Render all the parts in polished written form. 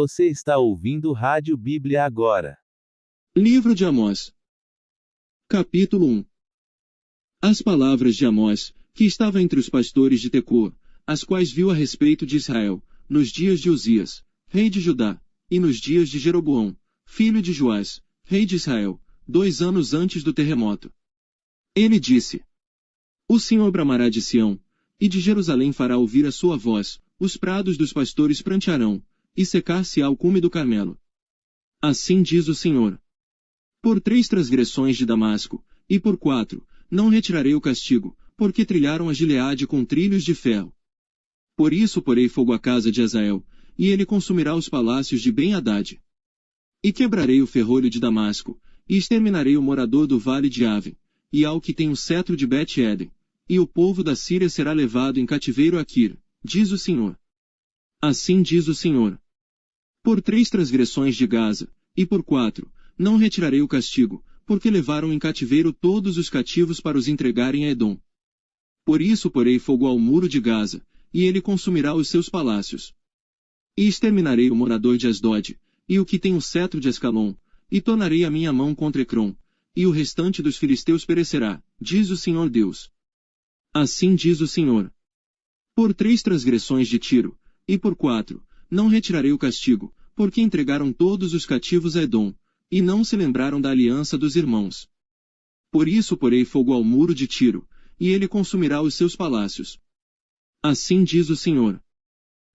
Você está ouvindo Rádio Bíblia agora. Livro de Amós. Capítulo 1. As palavras de Amós, que estava entre os pastores de Tecoa, as quais viu a respeito de Israel, nos dias de Uzias, rei de Judá, e nos dias de Jeroboão, filho de Joás, rei de Israel, 2 anos antes do terremoto. Ele disse: O Senhor bramará de Sião, e de Jerusalém fará ouvir a sua voz, os prados dos pastores prantearão, e secar-se-á o cume do Carmelo. Assim diz o Senhor: Por 3 transgressões de Damasco, e por 4, não retirarei o castigo, porque trilharam a Gileade com trilhos de ferro. Por isso porei fogo à casa de Hazael, e ele consumirá os palácios de Ben-Hadad. E quebrarei o ferrolho de Damasco, e exterminarei o morador do vale de Aven, e ao que tem o cetro de Bet-Eden, e o povo da Síria será levado em cativeiro a Quir, diz o Senhor. Assim diz o Senhor: Por 3 transgressões de Gaza, e por 4, não retirarei o castigo, porque levaram em cativeiro todos os cativos para os entregarem a Edom. Por isso porei fogo ao muro de Gaza, e ele consumirá os seus palácios. E exterminarei o morador de Asdod, e o que tem o cetro de Ascalon, e tornarei a minha mão contra Ecrom, e o restante dos filisteus perecerá, diz o Senhor Deus. Assim diz o Senhor: Por 3 transgressões de Tiro, e por 4, não retirarei o castigo, porque entregaram todos os cativos a Edom, e não se lembraram da aliança dos irmãos. Por isso porei fogo ao muro de Tiro, e ele consumirá os seus palácios. Assim diz o Senhor: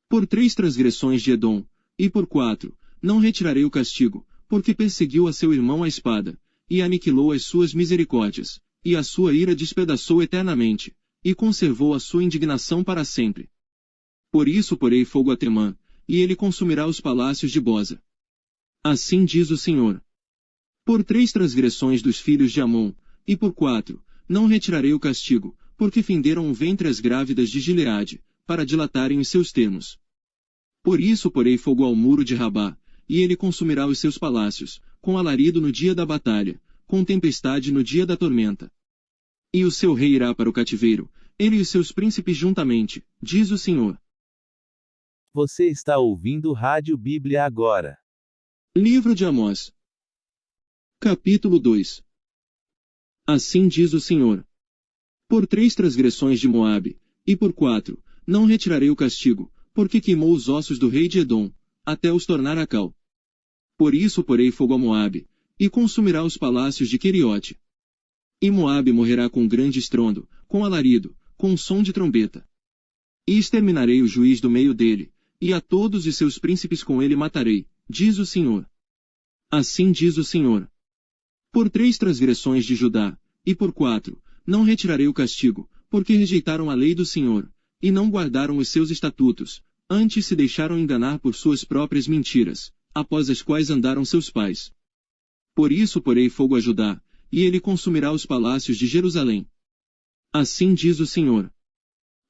Por 3 transgressões de Edom, e por 4, não retirarei o castigo, porque perseguiu a seu irmão à espada, e aniquilou as suas misericórdias, e a sua ira despedaçou eternamente, e conservou a sua indignação para sempre. Por isso porei fogo a Temã, e ele consumirá os palácios de Boza. Assim diz o Senhor: Por 3 transgressões dos filhos de Amon, e por 4, não retirarei o castigo, porque fenderam o ventre as grávidas de Gileade, para dilatarem os seus termos. Por isso porei fogo ao muro de Rabá, e ele consumirá os seus palácios, com alarido no dia da batalha, com tempestade no dia da tormenta. E o seu rei irá para o cativeiro, ele e os seus príncipes juntamente, diz o Senhor. Você está ouvindo Rádio Bíblia agora. Livro de Amós. Capítulo 2. Assim diz o Senhor: Por 3 transgressões de Moabe, e por 4, não retirarei o castigo, porque queimou os ossos do rei de Edom, até os tornar a cal. Por isso porei fogo a Moabe, e consumirá os palácios de Queriote. E Moabe morrerá com grande estrondo, com alarido, com som de trombeta. E exterminarei o juiz do meio dele, e a todos os seus príncipes com ele matarei, diz o Senhor. Assim diz o Senhor: Por 3 transgressões de Judá, e por 4, não retirarei o castigo, porque rejeitaram a lei do Senhor, e não guardaram os seus estatutos, antes se deixaram enganar por suas próprias mentiras, após as quais andaram seus pais. Por isso porei fogo a Judá, e ele consumirá os palácios de Jerusalém. Assim diz o Senhor: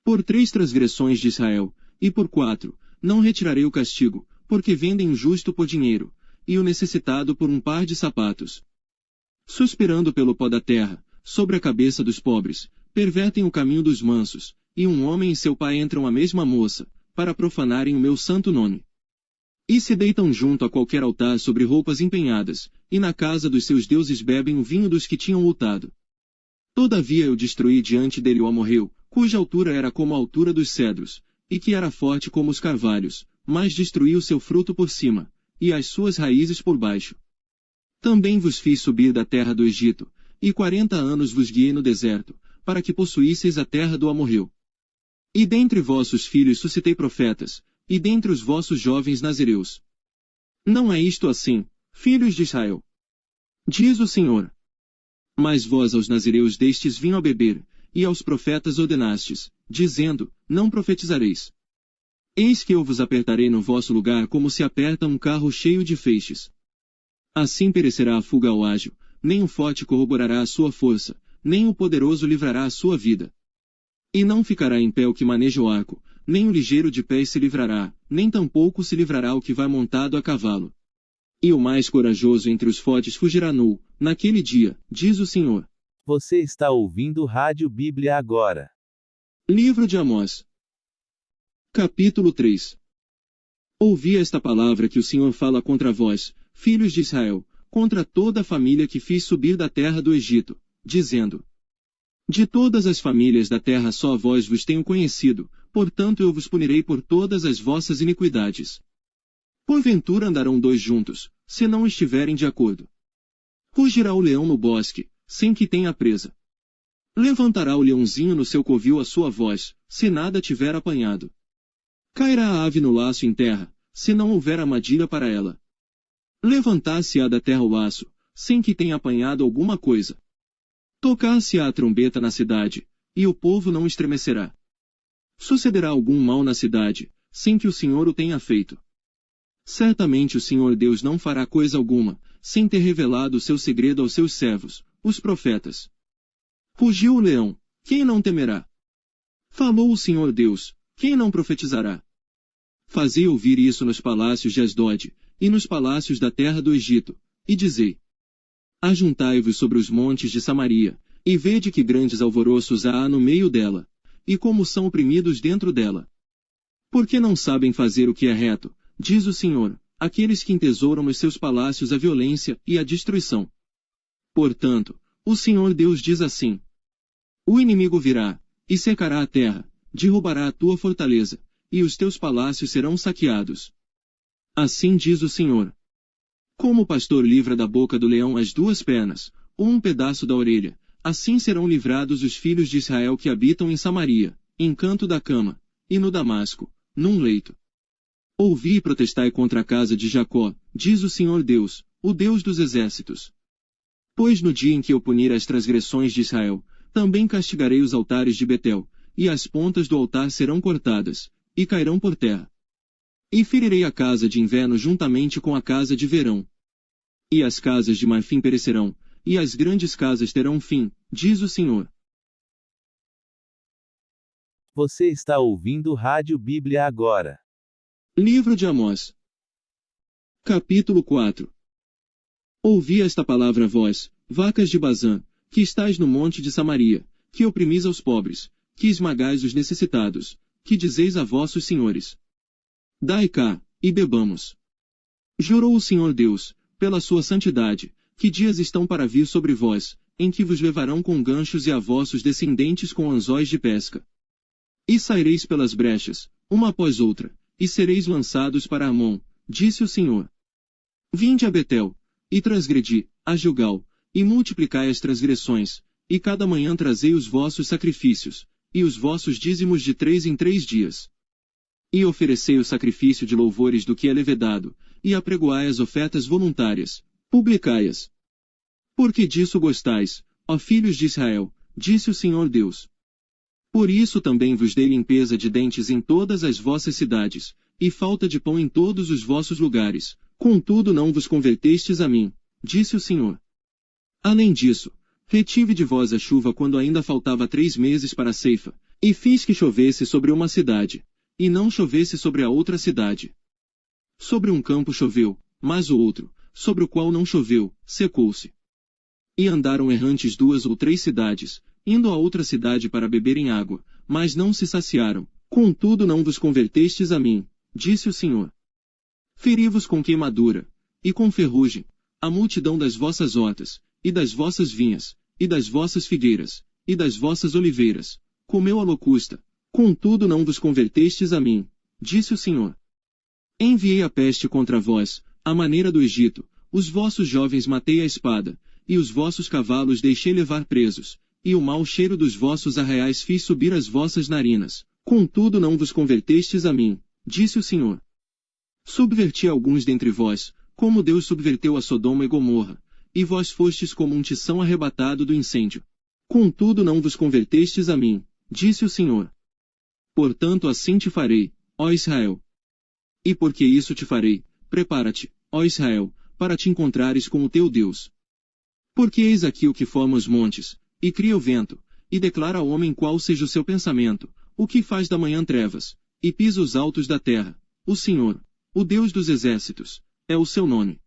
Por 3 transgressões de Israel, e por 4, não retirarei o castigo, porque vendem o justo por dinheiro, e o necessitado por um par de sapatos. Suspirando pelo pó da terra, sobre a cabeça dos pobres, pervertem o caminho dos mansos, e um homem e seu pai entram à mesma moça, para profanarem o meu santo nome. E se deitam junto a qualquer altar sobre roupas empenhadas, e na casa dos seus deuses bebem o vinho dos que tinham lutado. Todavia eu destruí diante dele o amorreu, cuja altura era como a altura dos cedros, e que era forte como os carvalhos, mas destruí o seu fruto por cima, e as suas raízes por baixo. Também vos fiz subir da terra do Egito, e 40 anos vos guiei no deserto, para que possuísseis a terra do amorreu. E dentre vossos filhos suscitei profetas, e dentre os vossos jovens nazireus. Não é isto assim, filhos de Israel? Diz o Senhor. Mas vós aos nazireus destes vinho a beber, e aos profetas ordenastes, dizendo, não profetizareis. Eis que eu vos apertarei no vosso lugar como se aperta um carro cheio de feixes. Assim perecerá a fuga ao ágil, nem o forte corroborará a sua força, nem o poderoso livrará a sua vida. E não ficará em pé o que maneja o arco, nem o ligeiro de pés se livrará, nem tampouco se livrará o que vai montado a cavalo. E o mais corajoso entre os fortes fugirá nu, naquele dia, diz o Senhor. Você está ouvindo Rádio Bíblia agora. Livro de Amós. Capítulo 3. Ouvi esta palavra que o Senhor fala contra vós, filhos de Israel, contra toda a família que fiz subir da terra do Egito, dizendo: de todas as famílias da terra só vós vos tenho conhecido, portanto eu vos punirei por todas as vossas iniquidades. Porventura andarão dois juntos, se não estiverem de acordo. Rugirá o leão no bosque, sem que tenha presa. Levantará o leãozinho no seu covil a sua voz, se nada tiver apanhado. Cairá a ave no laço em terra, se não houver armadilha para ela. Levantar-se-á da terra o laço, sem que tenha apanhado alguma coisa. Tocar-se-á a trombeta na cidade, e o povo não estremecerá. Sucederá algum mal na cidade, sem que o Senhor o tenha feito. Certamente o Senhor Deus não fará coisa alguma, sem ter revelado o seu segredo aos seus servos, os profetas. Rugiu o leão, quem não temerá? Falou o Senhor Deus, quem não profetizará? Fazei ouvir isso nos palácios de Asdod, e nos palácios da terra do Egito, e dizei: ajuntai-vos sobre os montes de Samaria, e vede que grandes alvoroços há no meio dela, e como são oprimidos dentro dela. Porque não sabem fazer o que é reto, diz o Senhor, aqueles que entesouram nos seus palácios a violência e a destruição. Portanto, o Senhor Deus diz assim: o inimigo virá, e secará a terra, derrubará a tua fortaleza, e os teus palácios serão saqueados. Assim diz o Senhor. Como o pastor livra da boca do leão as duas pernas, ou um pedaço da orelha, assim serão livrados os filhos de Israel que habitam em Samaria, em canto da cama, e no Damasco, num leito. Ouvi e protestai contra a casa de Jacó, diz o Senhor Deus, o Deus dos exércitos. Pois no dia em que eu punir as transgressões de Israel, também castigarei os altares de Betel, e as pontas do altar serão cortadas, e cairão por terra. E ferirei a casa de inverno juntamente com a casa de verão. E as casas de marfim perecerão, e as grandes casas terão fim, diz o Senhor. Você está ouvindo Rádio Bíblia agora. Livro de Amós. Capítulo 4. Ouvi esta palavra vós, vacas de Bazã, que estais no monte de Samaria, que oprimis aos pobres, que esmagais os necessitados, que dizeis a vossos senhores: dai cá, e bebamos. Jurou o Senhor Deus, pela sua santidade, que dias estão para vir sobre vós, em que vos levarão com ganchos e a vossos descendentes com anzóis de pesca. E saireis pelas brechas, uma após outra, e sereis lançados para Amon, disse o Senhor. Vinde a Betel, e transgredi, a Gilgal, e multiplicai as transgressões, e cada manhã trazei os vossos sacrifícios, e os vossos dízimos de 3 em 3 dias. E oferecei o sacrifício de louvores do que é levedado, e apregoai as ofertas voluntárias, publicai-as. Porque disso gostais, ó filhos de Israel, disse o Senhor Deus. Por isso também vos dei limpeza de dentes em todas as vossas cidades, e falta de pão em todos os vossos lugares, contudo não vos convertestes a mim, disse o Senhor. Além disso, retive de vós a chuva quando ainda faltava 3 meses para a ceifa, e fiz que chovesse sobre uma cidade, e não chovesse sobre a outra cidade. Sobre um campo choveu, mas o outro, sobre o qual não choveu, secou-se. E andaram errantes 2 ou 3 cidades, indo a outra cidade para beberem água, mas não se saciaram, contudo não vos convertestes a mim, disse o Senhor. Feri-vos com queimadura, e com ferrugem, a multidão das vossas hortas, e das vossas vinhas, e das vossas figueiras, e das vossas oliveiras, comeu a locusta, contudo não vos convertestes a mim, disse o Senhor. Enviei a peste contra vós, à maneira do Egito, os vossos jovens matei à espada, e os vossos cavalos deixei levar presos, e o mau cheiro dos vossos arraiais fiz subir as vossas narinas, contudo não vos convertestes a mim, disse o Senhor. Subverti alguns dentre vós, como Deus subverteu a Sodoma e Gomorra, e vós fostes como um tição arrebatado do incêndio. Contudo não vos convertestes a mim, disse o Senhor. Portanto assim te farei, ó Israel. E porque isso te farei, prepara-te, ó Israel, para te encontrares com o teu Deus. Porque eis aqui o que forma os montes, e cria o vento, e declara ao homem qual seja o seu pensamento, o que faz da manhã trevas, e pisa os altos da terra, o Senhor, o Deus dos exércitos, é o seu nome.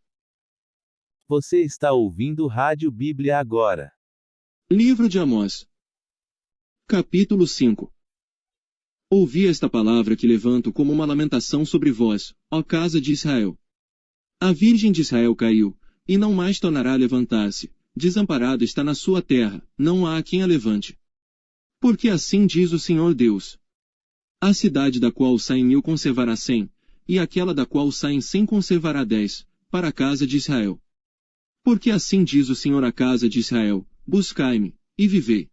Você está ouvindo Rádio Bíblia agora. Livro de Amós. Capítulo 5. Ouvi esta palavra que levanto como uma lamentação sobre vós, ó casa de Israel. A Virgem de Israel caiu, e não mais tornará a levantar-se, desamparada está na sua terra, não há quem a levante. Porque assim diz o Senhor Deus. A cidade da qual saem 1000 conservará 100, e aquela da qual saem 100 conservará 10, para a casa de Israel. Porque assim diz o Senhor à casa de Israel, buscai-me, e vivei.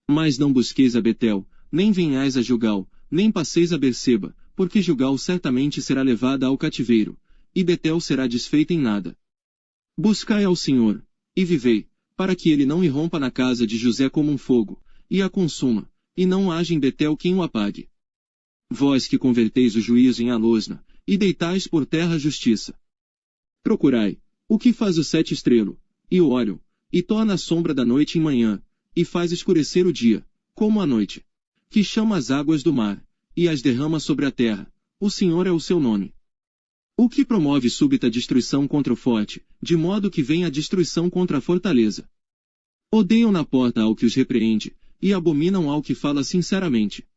Mas não busqueis a Betel, nem venhais a Gilgal, nem passeis a Berseba, porque Gilgal certamente será levada ao cativeiro, e Betel será desfeita em nada. Buscai ao Senhor, e vivei, para que ele não irrompa na casa de José como um fogo, e a consuma, e não haja em Betel quem o apague. Vós que converteis o juízo em alosna, e deitais por terra a justiça. Procurai, o que faz o 7 estrelo, e o óleo, e torna a sombra da noite em manhã, e faz escurecer o dia, como a noite. Que chama as águas do mar, e as derrama sobre a terra, o Senhor é o seu nome. O que promove súbita destruição contra o forte, de modo que venha a destruição contra a fortaleza. Odeiam na porta ao que os repreende, e abominam ao que fala sinceramente.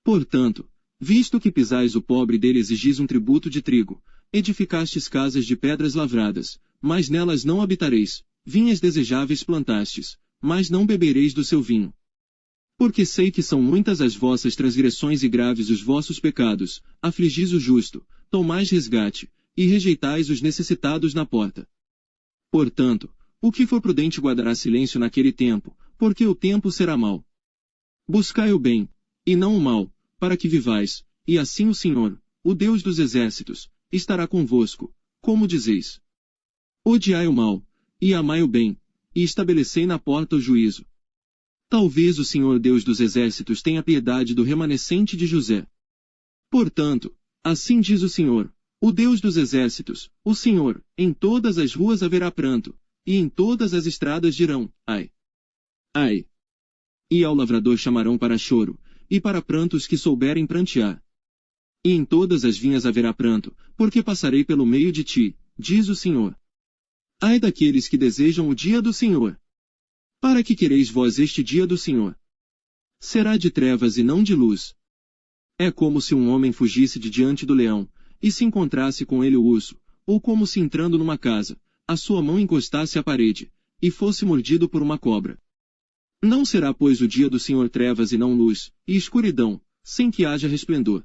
Portanto, visto que pisais o pobre dele exigis um tributo de trigo, edificastes casas de pedras lavradas, mas nelas não habitareis, vinhas desejáveis plantastes, mas não bebereis do seu vinho. Porque sei que são muitas as vossas transgressões e graves os vossos pecados, afligis o justo, tomais resgate, e rejeitais os necessitados na porta. Portanto, o que for prudente guardará silêncio naquele tempo, porque o tempo será mau. Buscai o bem, e não o mal, para que vivais, e assim o Senhor, o Deus dos exércitos, estará convosco, como dizeis. Odiai o mal, e amai o bem, e estabelecei na porta o juízo. Talvez o Senhor Deus dos exércitos tenha piedade do remanescente de José. Portanto, assim diz o Senhor, o Deus dos exércitos, o Senhor, em todas as ruas haverá pranto, e em todas as estradas dirão, ai! Ai! E ao lavrador chamarão para choro, e para pranto os que souberem prantear. E em todas as vinhas haverá pranto, porque passarei pelo meio de ti, diz o Senhor. Ai daqueles que desejam o dia do Senhor! Para que quereis vós este dia do Senhor? Será de trevas e não de luz. É como se um homem fugisse de diante do leão, e se encontrasse com ele o urso, ou como se entrando numa casa, a sua mão encostasse à parede, e fosse mordido por uma cobra. Não será pois o dia do Senhor trevas e não luz, e escuridão, sem que haja resplendor.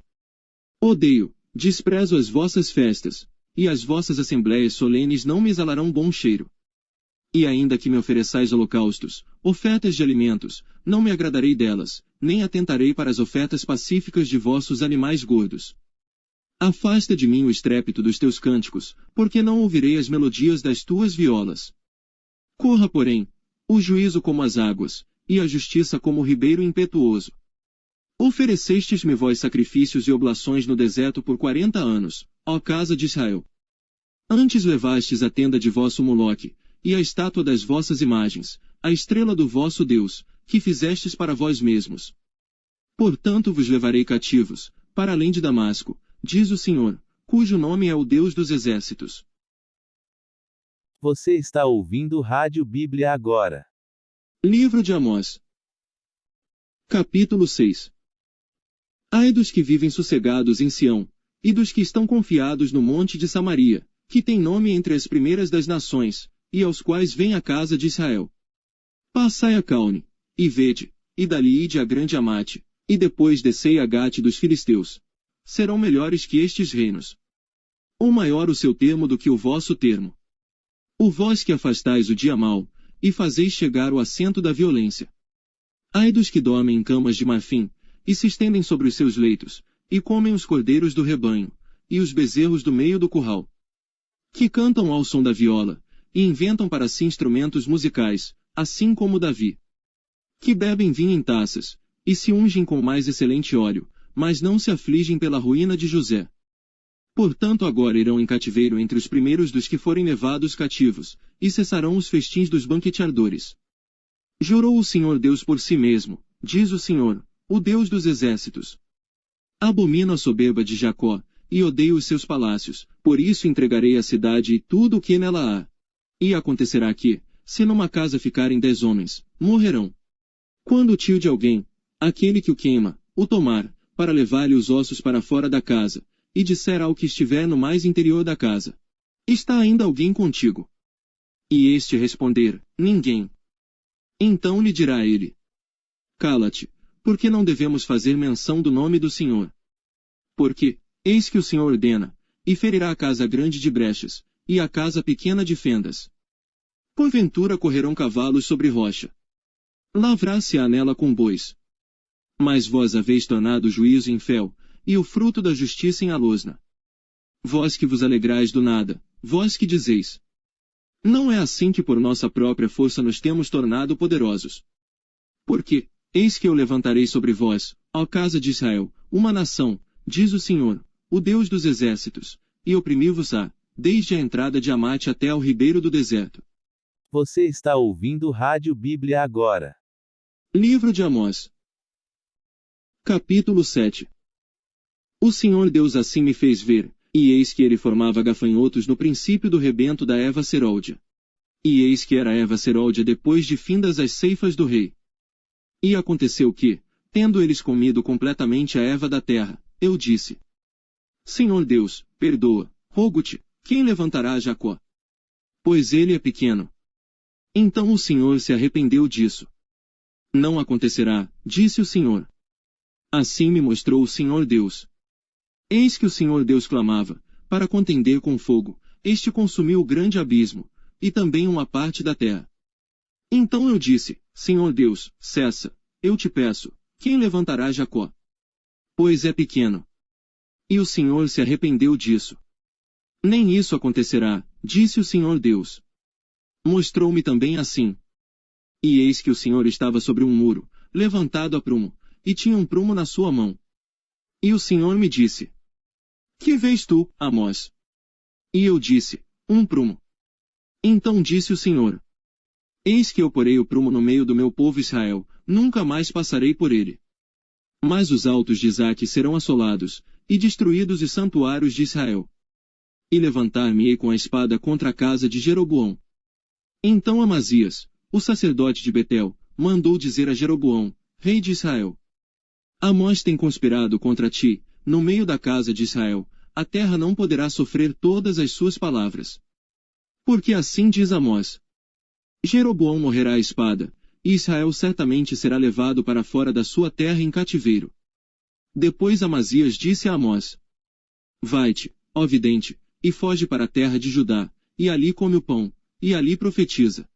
Odeio, desprezo as vossas festas, e as vossas assembléias solenes não me exalarão bom cheiro. E ainda que me ofereçais holocaustos, ofertas de alimentos, não me agradarei delas, nem atentarei para as ofertas pacíficas de vossos animais gordos. Afasta de mim o estrépito dos teus cânticos, porque não ouvirei as melodias das tuas violas. Corra, porém, o juízo como as águas, e a justiça como o ribeiro impetuoso. Oferecestes-me vós sacrifícios e oblações no deserto por 40 anos, ó casa de Israel. Antes levastes a tenda de vosso Moloque, e a estátua das vossas imagens, a estrela do vosso Deus, que fizestes para vós mesmos. Portanto vos levarei cativos, para além de Damasco, diz o Senhor, cujo nome é o Deus dos exércitos. Você está ouvindo Rádio Bíblia agora. Livro de Amós. Capítulo 6. Ai dos que vivem sossegados em Sião, e dos que estão confiados no monte de Samaria, que tem nome entre as primeiras das nações, e aos quais vem a casa de Israel. Passai a Caune, e vede, e dali ide a grande Amate, e depois descei a Gate dos filisteus. Serão melhores que estes reinos. Ou maior o seu termo do que o vosso termo. O vós que afastais o dia mau, e fazeis chegar o assento da violência. Ai dos que dormem em camas de marfim, e se estendem sobre os seus leitos, e comem os cordeiros do rebanho, e os bezerros do meio do curral. Que cantam ao som da viola, e inventam para si instrumentos musicais, assim como Davi. Que bebem vinho em taças, e se ungem com mais excelente óleo, mas não se afligem pela ruína de José. Portanto agora irão em cativeiro entre os primeiros dos que forem levados cativos, e cessarão os festins dos banqueteadores. Jurou o Senhor Deus por si mesmo, diz o Senhor, o Deus dos exércitos. Abomino a soberba de Jacó, e odeio os seus palácios, por isso entregarei a cidade e tudo o que nela há. E acontecerá que, se numa casa ficarem 10 homens, morrerão. Quando o tio de alguém, aquele que o queima, o tomar, para levar-lhe os ossos para fora da casa, e disser ao que estiver no mais interior da casa: Está ainda alguém contigo? E este responder: Ninguém. Então lhe dirá ele: Cala-te, porque não devemos fazer menção do nome do Senhor. Porque, eis que o Senhor ordena, e ferirá a casa grande de brechas, e a casa pequena de fendas. Porventura correrão cavalos sobre rocha. Lavrar-se-á nela com bois. Mas vós haveis tornado o juízo em fel, e o fruto da justiça em alosna. Vós que vos alegrais do nada, vós que dizeis: Não é assim que por nossa própria força nos temos tornado poderosos. Porque, eis que eu levantarei sobre vós, ó casa de Israel, uma nação, diz o Senhor, o Deus dos exércitos, e oprimi-vos-á, desde a entrada de Amate até ao ribeiro do deserto. Você está ouvindo Rádio Bíblia agora. Livro de Amós. Capítulo 7. O Senhor Deus assim me fez ver, e eis que ele formava gafanhotos no princípio do rebento da erva seróldia. E eis que era a erva seróldia depois de findas as ceifas do rei. E aconteceu que, tendo eles comido completamente a erva da terra, eu disse: Senhor Deus, perdoa, rogo-te, quem levantará a Jacó? Pois ele é pequeno. Então o Senhor se arrependeu disso. Não acontecerá, disse o Senhor. Assim me mostrou o Senhor Deus. Eis que o Senhor Deus clamava, para contender com fogo, este consumiu o grande abismo, e também uma parte da terra. Então eu disse: Senhor Deus, cessa, eu te peço, quem levantará Jacó? Pois é pequeno. E o Senhor se arrependeu disso. Nem isso acontecerá, disse o Senhor Deus. Mostrou-me também assim. E eis que o Senhor estava sobre um muro, levantado a prumo, e tinha um prumo na sua mão. E o Senhor me disse: Que vês tu, Amós? E eu disse: Um prumo. Então disse o Senhor: Eis que eu porei o prumo no meio do meu povo Israel, nunca mais passarei por ele. Mas os altos de Isaque serão assolados, e destruídos os santuários de Israel. E levantar-me-ei com a espada contra a casa de Jeroboão. Então Amazias, o sacerdote de Betel, mandou dizer a Jeroboão, rei de Israel: Amós tem conspirado contra ti, no meio da casa de Israel, a terra não poderá sofrer todas as suas palavras. Porque assim diz Amós: Jeroboão morrerá à espada, e Israel certamente será levado para fora da sua terra em cativeiro. Depois Amazias disse a Amós: Vai-te, ó vidente, e foge para a terra de Judá, e ali come o pão, e ali profetiza.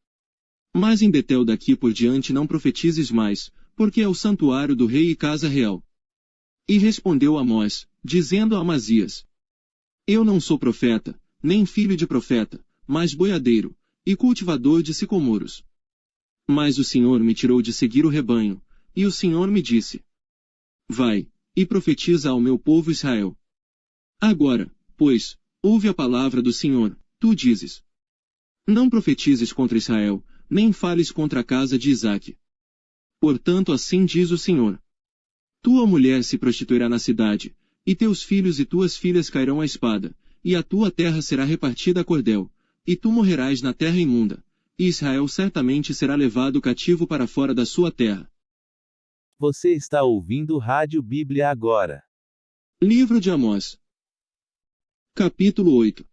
Mas em Betel daqui por diante não profetizes mais, porque é o santuário do rei e casa real. E respondeu Amós, dizendo a Amazias: Eu não sou profeta, nem filho de profeta, mas boiadeiro, e cultivador de sicomoros. Mas o Senhor me tirou de seguir o rebanho, e o Senhor me disse: Vai, e profetiza ao meu povo Israel. Agora, pois, ouve a palavra do Senhor, tu dizes: Não profetizes contra Israel, nem fales contra a casa de Isaque. Portanto assim diz o Senhor: Tua mulher se prostituirá na cidade, e teus filhos e tuas filhas cairão à espada, e a tua terra será repartida a cordel, e tu morrerás na terra imunda, e Israel certamente será levado cativo para fora da sua terra. Você está ouvindo Rádio Bíblia agora. Livro de Amós. Capítulo 8.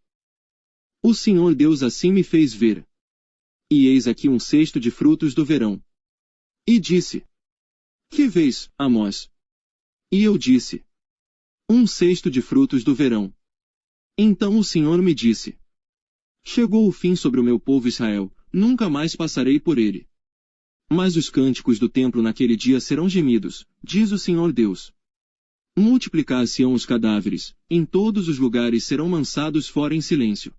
O Senhor Deus assim me fez ver. E eis aqui um cesto de frutos do verão. E disse: Que vês, Amós? E eu disse: Um cesto de frutos do verão. Então o Senhor me disse: Chegou o fim sobre o meu povo Israel, nunca mais passarei por ele. Mas os cânticos do templo naquele dia serão gemidos, diz o Senhor Deus. Multiplicar-se-ão os cadáveres, em todos os lugares serão lançados fora em silêncio.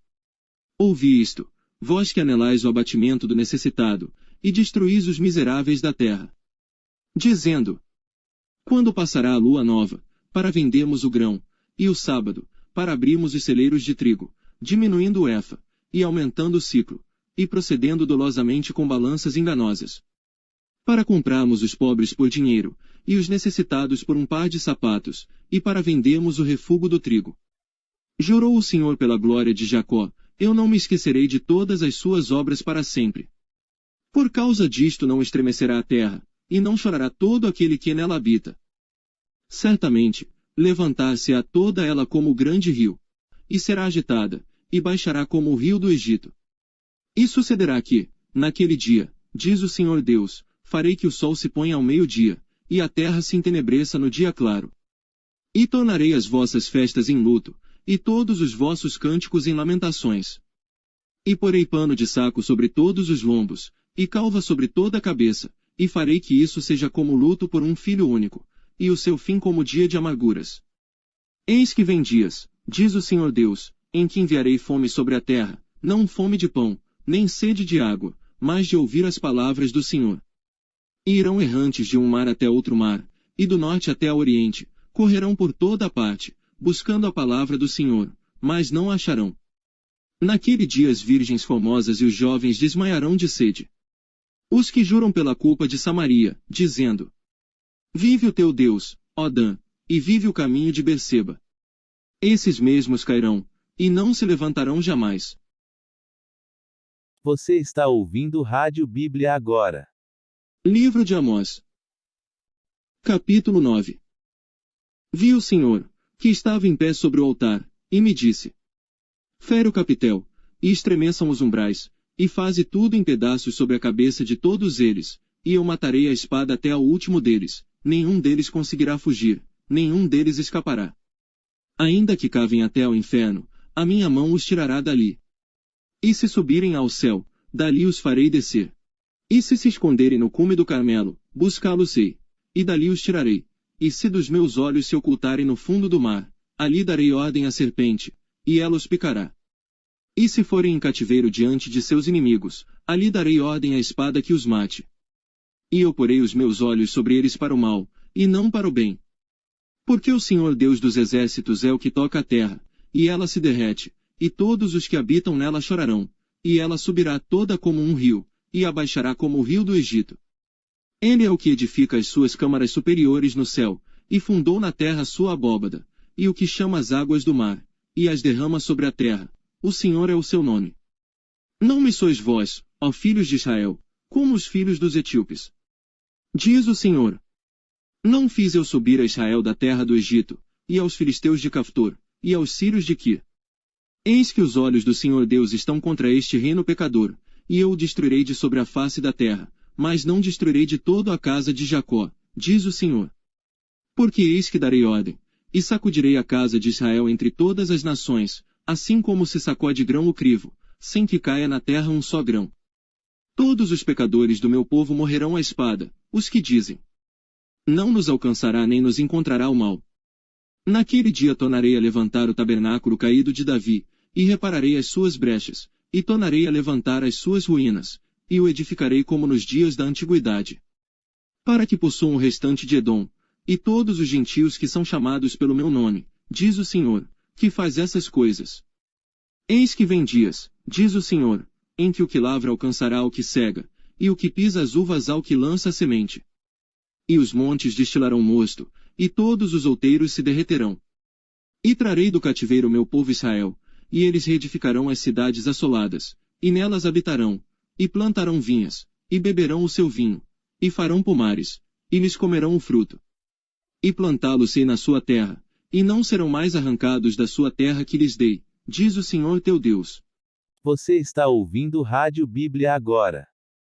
Ouvi isto, vós que anelais o abatimento do necessitado, e destruís os miseráveis da terra. Dizendo: Quando passará a lua nova, para vendermos o grão, e o sábado, para abrirmos os celeiros de trigo, diminuindo o efa, e aumentando o ciclo, e procedendo dolosamente com balanças enganosas. Para comprarmos os pobres por dinheiro, e os necessitados por um par de sapatos, e para vendermos o refúgio do trigo. Jurou o Senhor pela glória de Jacó: Eu não me esquecerei de todas as suas obras para sempre. Por causa disto não estremecerá a terra, e não chorará todo aquele que nela habita. Certamente, levantar-se-á toda ela como o grande rio, e será agitada, e baixará como o rio do Egito. E sucederá que, naquele dia, diz o Senhor Deus, farei que o sol se ponha ao meio-dia, e a terra se entenebreça no dia claro. E tornarei as vossas festas em luto, e todos os vossos cânticos em lamentações. E porei pano de saco sobre todos os lombos, e calva sobre toda a cabeça, e farei que isso seja como luto por um filho único, e o seu fim como dia de amarguras. Eis que vem dias, diz o Senhor Deus, em que enviarei fome sobre a terra, não fome de pão, nem sede de água, mas de ouvir as palavras do Senhor. E irão errantes de um mar até outro mar, e do norte até ao oriente, correrão por toda a parte, buscando a palavra do Senhor, mas não a acharão. Naquele dia as virgens formosas e os jovens desmaiarão de sede. Os que juram pela culpa de Samaria, dizendo: Vive o teu Deus, ó Dan, e vive o caminho de Berseba. Esses mesmos cairão, e não se levantarão jamais. Você está ouvindo Rádio Bíblia agora. Livro de Amós. Capítulo 9. Vi o Senhor, que estava em pé sobre o altar, e me disse: Fere o capitel, e estremeçam os umbrais, e faze tudo em pedaços sobre a cabeça de todos eles, e eu matarei a espada até ao último deles, nenhum deles conseguirá fugir, nenhum deles escapará. Ainda que cavem até ao inferno, a minha mão os tirará dali. E se subirem ao céu, dali os farei descer. E se esconderem no cume do Carmelo, buscá-los-ei, e dali os tirarei. E se dos meus olhos se ocultarem no fundo do mar, ali darei ordem à serpente, e ela os picará. E se forem em cativeiro diante de seus inimigos, ali darei ordem à espada que os mate. E eu porei os meus olhos sobre eles para o mal, e não para o bem. Porque o Senhor Deus dos exércitos é o que toca a terra, e ela se derrete, e todos os que habitam nela chorarão, e ela subirá toda como um rio, e abaixará como o rio do Egito. Ele é o que edifica as suas câmaras superiores no céu, e fundou na terra sua abóbada, e o que chama as águas do mar, e as derrama sobre a terra. O Senhor é o seu nome. Não me sois vós, ó filhos de Israel, como os filhos dos etíopes. Diz o Senhor: Não fiz eu subir a Israel da terra do Egito, e aos filisteus de Caftor, e aos sírios de Quir. Eis que os olhos do Senhor Deus estão contra este reino pecador, e eu o destruirei de sobre a face da terra, mas não destruirei de todo a casa de Jacó, diz o Senhor. Porque eis que darei ordem, e sacudirei a casa de Israel entre todas as nações, assim como se sacode grão o crivo, sem que caia na terra um só grão. Todos os pecadores do meu povo morrerão à espada, os que dizem: Não nos alcançará nem nos encontrará o mal. Naquele dia tornarei a levantar o tabernáculo caído de Davi, e repararei as suas brechas, e tornarei a levantar as suas ruínas, e o edificarei como nos dias da antiguidade. Para que possuam o restante de Edom, e todos os gentios que são chamados pelo meu nome, diz o Senhor, que faz essas coisas. Eis que vem dias, diz o Senhor, em que o que lavra alcançará ao que cega, e o que pisa as uvas ao que lança a semente. E os montes destilarão mosto, e todos os outeiros se derreterão. E trarei do cativeiro meu povo Israel, e eles reedificarão as cidades assoladas, e nelas habitarão, e plantarão vinhas, e beberão o seu vinho, e farão pomares, e lhes comerão o fruto. E plantá-los-ei na sua terra, e não serão mais arrancados da sua terra que lhes dei, diz o Senhor teu Deus. Você está ouvindo Rádio Bíblia agora.